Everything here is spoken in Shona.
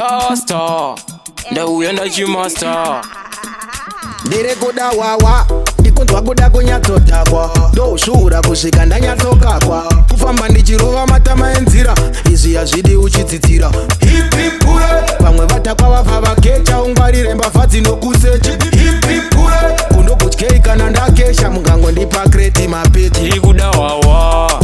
Blaster, ndauya ndachimasta. Tirikuda Hwahwa, ndikundwa kuda kunyatsotakwa. Ndoshura kusvika ndanyatsokakwa. Kufamba ndichirova matama enzira, izvi hazvidi uchidzidzira. Hip hip hooray, vamwe vatakwa vabva vakecha. Ungwarire mbavha dzinokusecha. Hip hip hooray, kundogotyei kana ndakesha. Mungangondipa kreti mapechi. Tirikuda Hwahwa,